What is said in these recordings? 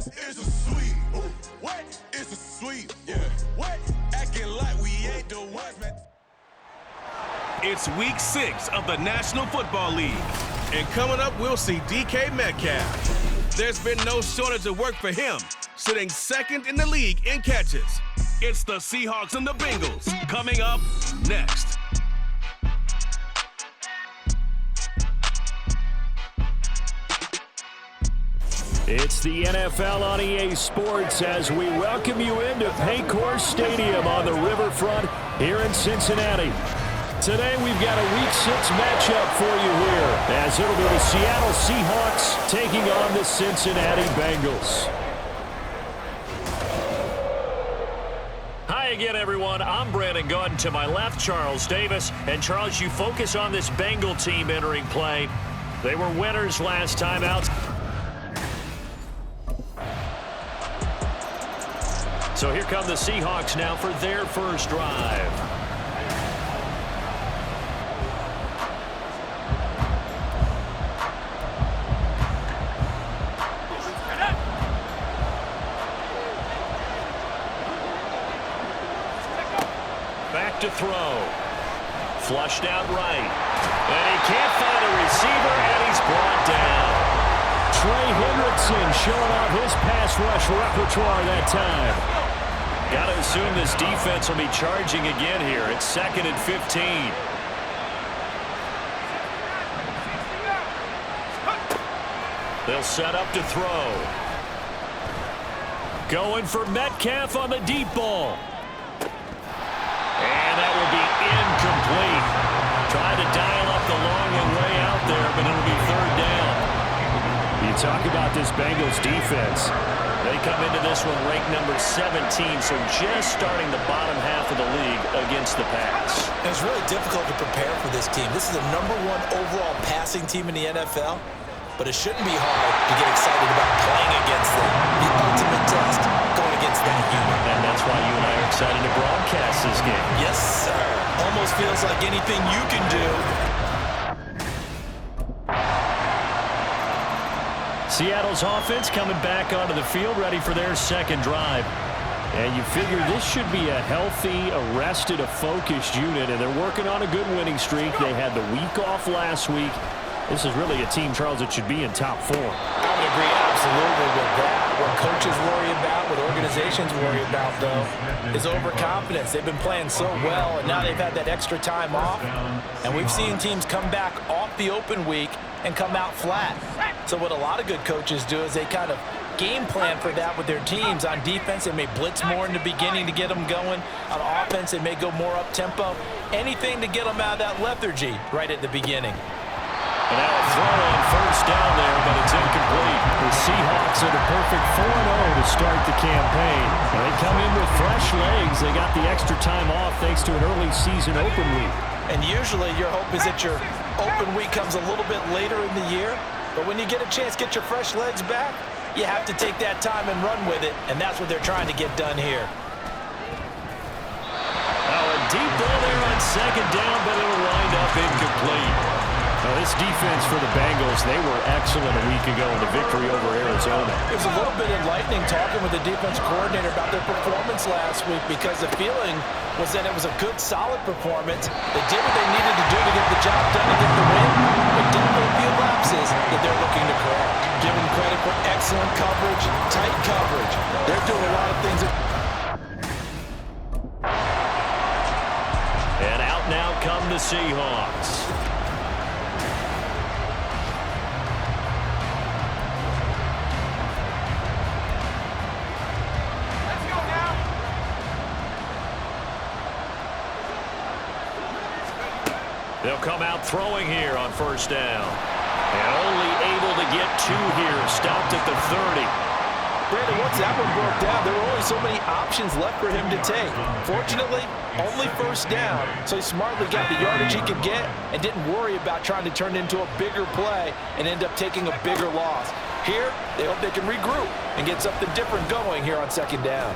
It's a sweep. What? It's a sweep. Yeah. What? Acting like we ain't the ones, man. It's week 6 of the National Football League. And coming up, we'll see DK Metcalf. There's been no shortage of work for him, sitting second in the league in catches. It's the Seahawks and the Bengals coming up next. It's the NFL on EA Sports as we welcome you into Paycor Stadium on the riverfront here in Cincinnati. Today we've got a Week 6 matchup for you here as it'll be the Seattle Seahawks taking on the Cincinnati Bengals. Hi again, everyone. I'm Brandon Gautin. To my left, Charles Davis. And Charles, you focus on this Bengal team entering play. They were winners last time out. So here come the Seahawks now for their first drive. Back to throw. Flushed out right. And he can't find a receiver, and he's brought down. Trey Hendrickson showing off his pass rush repertoire that time. Got to assume this defense will be charging again here. It's 2nd and 15. They'll set up to throw. Going for Metcalf on the deep ball. And that will be incomplete. Trying to dial up the long one way out there, but it'll be 3rd down. You talk about this Bengals defense. They come into this one ranked number 17, so just starting the bottom half of the league against the pass. It's really difficult to prepare for this team. This is the #1 overall passing team in the NFL, but it shouldn't be hard to get excited about playing against them. The ultimate test going against that unit. And that's why you and I are excited to broadcast this game. Yes, sir. Almost feels like anything you can do. Seattle's offense coming back onto the field, ready for their second drive. And you figure this should be a healthy, arrested, a focused unit, and they're working on a good winning streak. They had the week off last week. This is really a team, Charles, that should be in top 4. I would agree absolutely with that. What coaches worry about, what organizations worry about, though, is overconfidence. They've been playing so well, and now they've had that extra time off. And we've seen teams come back off the open week and come out flat. So what a lot of good coaches do is they kind of game plan for that with their teams. On defense, they may blitz more in the beginning to get them going. On offense, they may go more up-tempo. Anything to get them out of that lethargy right at the beginning. And now a throw on 1st down there, but it's incomplete. The Seahawks are the perfect 4-0 to start the campaign. They come in with fresh legs. They got the extra time off thanks to an early season open week. And usually your hope is that your open week comes a little bit later in the year. But when you get a chance to get your fresh legs back, you have to take that time and run with it. And that's what they're trying to get done here. Now a deep ball there on 2nd down, but it'll wind up incomplete. Now this defense for the Bengals, they were excellent a week ago in the victory over Arizona. It was a little bit enlightening talking with the defense coordinator about their performance last week because the feeling was that it was a good, solid performance. They did what they needed to do to get the job done and get the win, but definitely a few lapses that they're looking to correct. Give them credit for excellent coverage, tight coverage. They're doing a lot of things. And out now come the Seahawks. They'll come out throwing here on 1st down. And only able to get 2 here. Stopped at the 30. Brandon, once that one broke down, there were only so many options left for him to take. Fortunately, only 1st down, so he smartly got the yardage he could get and didn't worry about trying to turn it into a bigger play and end up taking a bigger loss. Here, they hope they can regroup and get something different going here on 2nd down.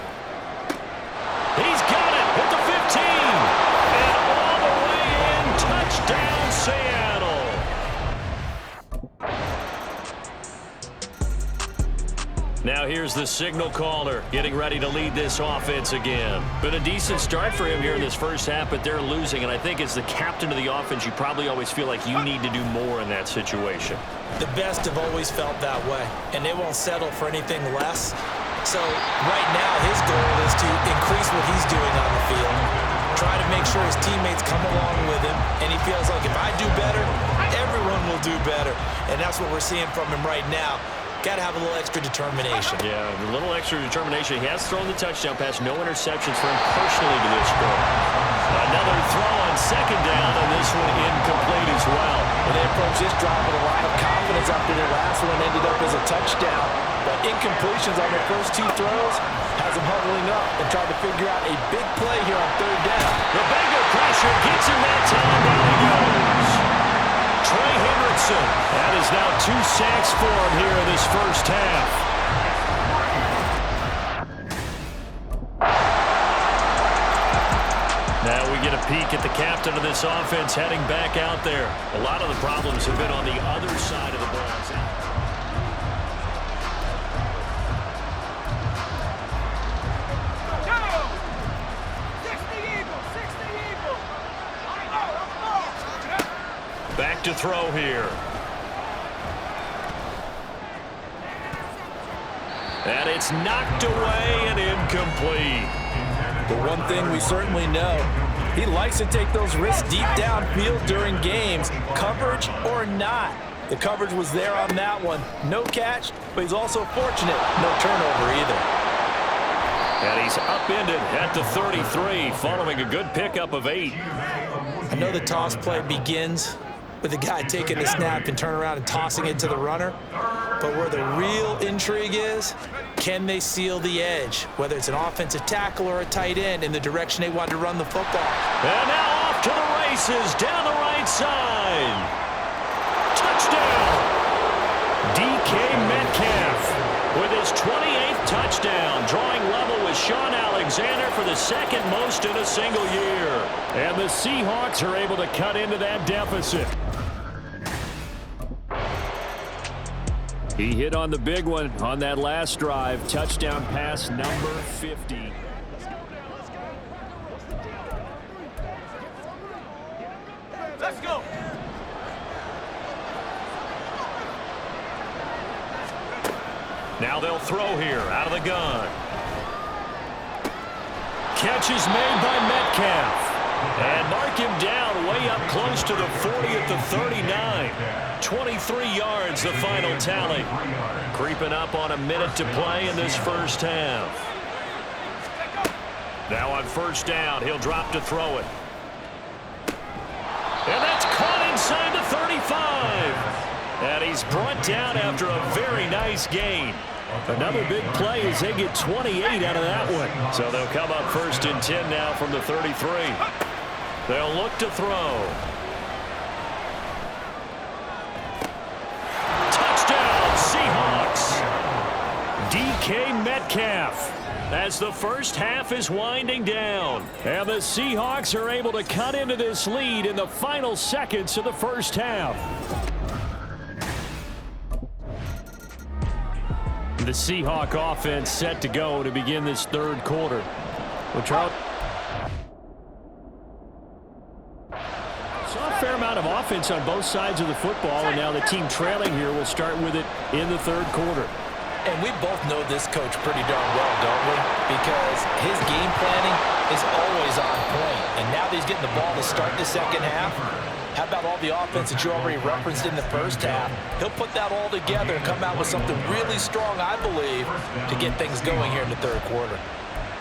He's got it at the 15. And all the way in, touchdown Seattle. Now here's the signal caller getting ready to lead this offense again. Been a decent start for him here in this first half, but they're losing. And I think as the captain of the offense, you probably always feel like you need to do more in that situation. The best have always felt that way, and they won't settle for anything less. So right now his goal is to increase what he's doing on the field, try to make sure his teammates come along with him, and he feels like if I do better, everyone will do better. And that's what we're seeing from him right now. Got to have a little extra determination. Yeah, a little extra determination. He has thrown the touchdown pass. No interceptions for him personally to this point. Another throw on second down, and this one incomplete as well. And they approached this drive with a lot of confidence after their last one ended up as a touchdown. But incompletions on their first two throws has them huddling up and trying to figure out a big play here on third down. The Bengal pressure gets him that time. Down he goes. Trey Hendrickson. That is now 2 sacks for him here in this first half. Now we get a peek at the captain of this offense heading back out there. A lot of the problems have been on the other side of the ball. Back to throw here. And it's knocked away and incomplete. The one thing we certainly know, he likes to take those risks deep downfield during games, coverage or not. The coverage was there on that one. No catch, but he's also fortunate. No turnover either. And he's upended at the 33, following a good pickup of 8. I know the toss play begins with the guy taking the snap and turn around and tossing it to the runner. But where the real intrigue is, can they seal the edge, whether it's an offensive tackle or a tight end, in the direction they want to run the football. And now off to the races down the right side. Touchdown! DK Metcalf with his 28th touchdown, drawing level with Sean Alexander for the second most in a single year. And the Seahawks are able to cut into that deficit. He hit on the big one on that last drive. Touchdown pass number 50. Let's go. Now they'll throw here out of the gun. Catch is made by Metcalf. And mark him down way up close to the 40 at the 39. 23 yards, the final tally. Creeping up on a minute to play in this first half. Now on first down, he'll drop to throw it. And that's caught inside the 35. And he's brought down after a very nice gain. Another big play as they get 28 out of that one. So they'll come up first and 10 now from the 33. They'll look to throw. Touchdown, Seahawks. DK Metcalf as the first half is winding down. And the Seahawks are able to cut into this lead in the final seconds of the first half. The Seahawk offense set to go to begin this third quarter. Saw a fair amount of offense on both sides of the football, and now the team trailing here will start with it in the third quarter. And we both know this coach pretty darn well, don't we? Because his game planning is always on point. And now that he's getting the ball to start the second half, how about all the offense that you already referenced in the first half? He'll put that all together and come out with something really strong, I believe, to get things going here in the third quarter.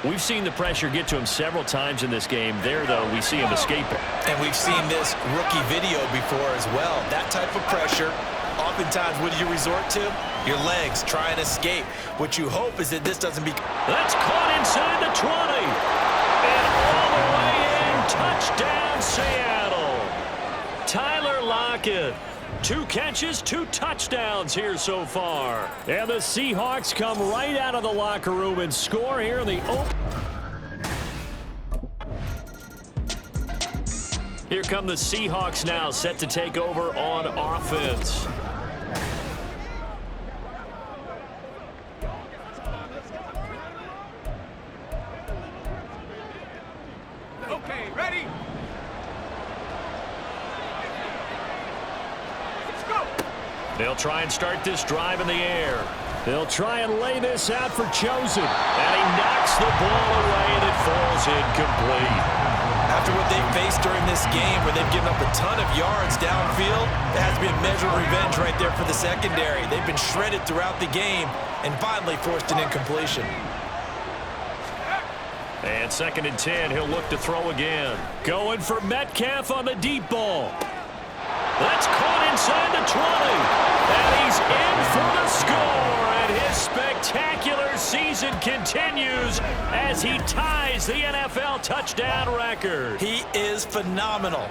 We've seen the pressure get to him several times in this game. There, though, we see him escaping. And we've seen this rookie video before as well. That type of pressure, oftentimes, what do you resort to? Your legs, try and escape. What you hope is that this doesn't be... That's caught inside the 20. And all the way in. Touchdown, Seattle. Tyler Lockett. 2 catches, 2 touchdowns here so far. And the Seahawks come right out of the locker room and score here in the open. Here come the Seahawks now, set to take over on offense. Ready? Let's go. They'll try and start this drive in the air. They'll try and lay this out for Chosen. And he knocks the ball away, and it falls incomplete. After what they've faced during this game, where they've given up a ton of yards downfield, it has to be a measure of revenge right there for the secondary. They've been shredded throughout the game and finally forced an incompletion. And 2nd and 10, he'll look to throw again. Going for Metcalf on the deep ball. That's caught inside the 20. And he's in for the score. And his spectacular season continues as he ties the NFL touchdown record. He is phenomenal.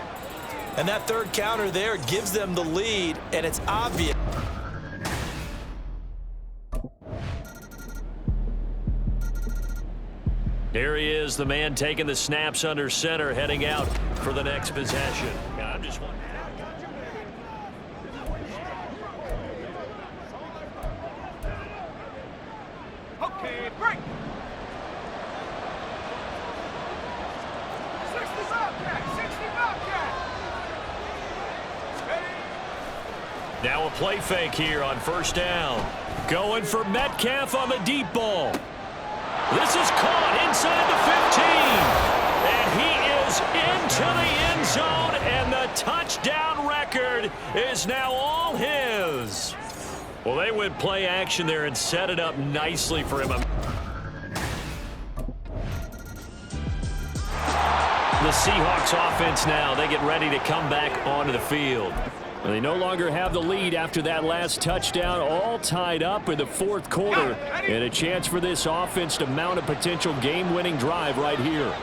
And that third counter there gives them the lead, and it's obvious. Here he is, the man taking the snaps under center, heading out for the next possession. I'm just wondering. Okay, break. 60 Bobcat. Now a play fake here on 1st down. Going for Metcalf on the deep ball. This is caught inside the 15. And he is into the end zone, and the touchdown record is now all his. Well, they went play action there and set it up nicely for him. The Seahawks offense now, they get ready to come back onto the field. They no longer have the lead after that last touchdown, all tied up in the 4th quarter, and a chance for this offense to mount a potential game-winning drive right here.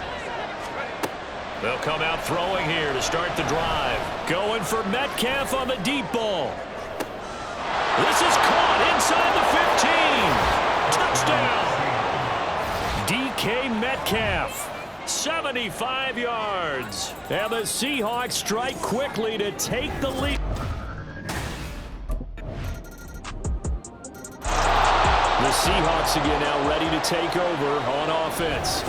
They'll come out throwing here to start the drive. Going for Metcalf on the deep ball. This is caught inside the 15. Touchdown. DK Metcalf. 75 yards. And the Seahawks strike quickly to take the lead. The Seahawks again now ready to take over on offense.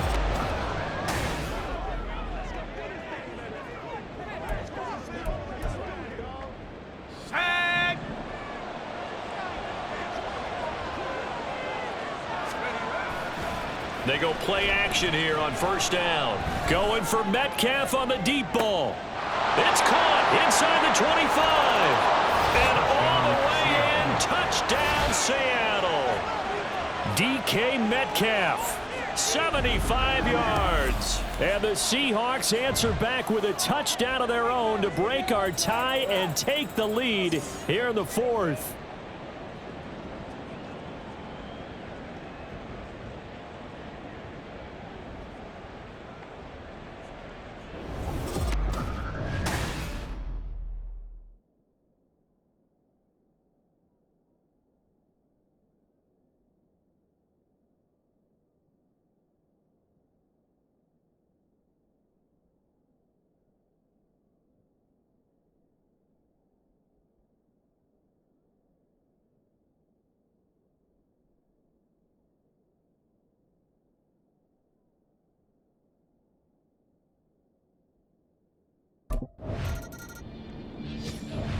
They go play action here on 1st down. Going for Metcalf on the deep ball. It's caught inside the 25. And all the way in. Touchdown, Seattle. DK Metcalf, 75 yards. And the Seahawks answer back with a touchdown of their own to break our tie and take the lead here in the 4th.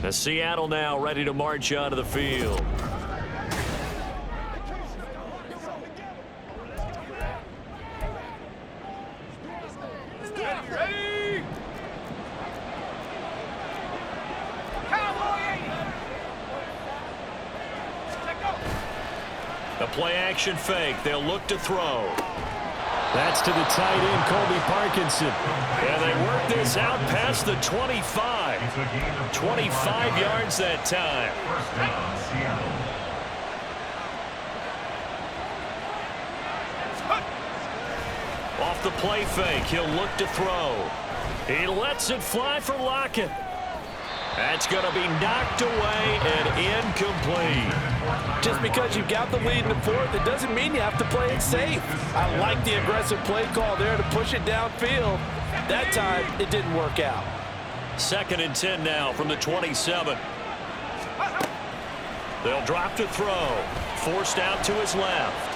The Seattle now ready to march onto the field. Ready? The play action fake. They'll look to throw. That's to the tight end, Colby Parkinson. And they work this out past the 25. 25 yards that time. Off the play fake, he'll look to throw. He lets it fly for Lockett. That's going to be knocked away and incomplete. Just because you've got the lead in the 4th, it doesn't mean you have to play it safe. I like the aggressive play call there to push it downfield. That time, it didn't work out. 2nd and 10 now from the 27. They'll drop to throw. Forced out to his left.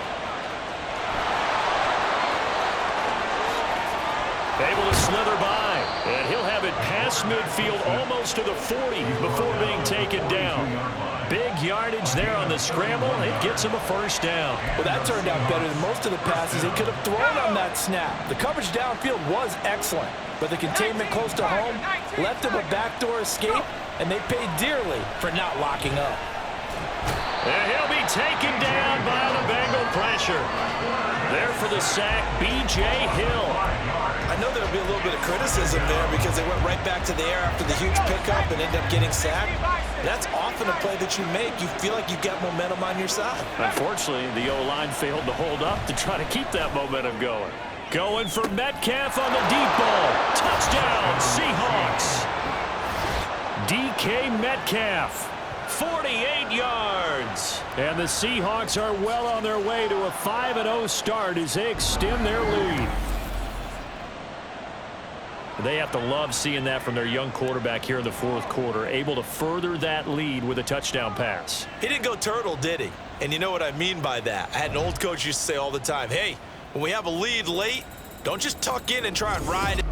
Able to slither by, and he'll have it past midfield almost to the 40 before being taken down. Big yardage there on the scramble. It gets him a first down. Well, that turned out better than most of the passes he could have thrown on that snap. The coverage downfield was excellent, but the containment close to home left him a backdoor escape, and they paid dearly for not locking up. And he'll be taken down by the Bengal pressure. There for the sack, B.J. Hill. I know there'll be a little bit of criticism there because they went right back to the air after the huge pickup and ended up getting sacked. That's often a play that you make. You feel like you've got momentum on your side. Unfortunately, the O-line failed to hold up to try to keep that momentum going. Going for Metcalf on the deep ball. Touchdown, Seahawks. DK Metcalf, 48 yards. And the Seahawks are well on their way to a 5-0 start as they extend their lead. They have to love seeing that from their young quarterback here in the fourth quarter, able to further that lead with a touchdown pass. He didn't go turtle, did he? And you know what I mean by that. I had an old coach used to say all the time, hey, when we have a lead late, don't just tuck in and try and ride it.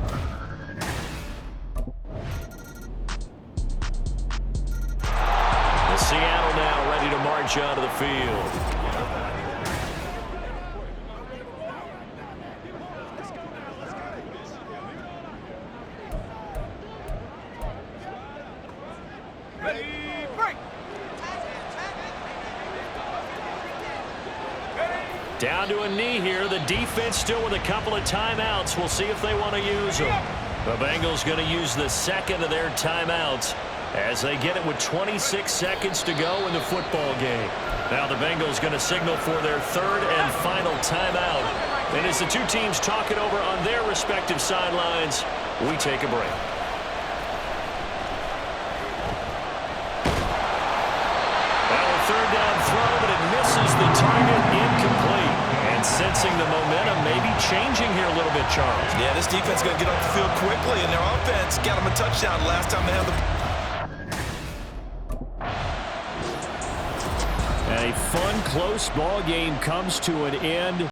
The Seattle now ready to march onto the field. Down to a knee here. The defense still with a couple of timeouts. We'll see if they want to use them. The Bengals going to use the second of their timeouts as they get it with 26 seconds to go in the football game. Now the Bengals going to signal for their third and final timeout. And as the two teams talk it over on their respective sidelines, we take a break. Well, a third down throw, but it misses the target, incomplete. And sensing the momentum may be changing here a little bit, Charles. Yeah, this defense is going to get off the field quickly, and their offense got them a touchdown last time they had the... A fun, close ball game comes to an end.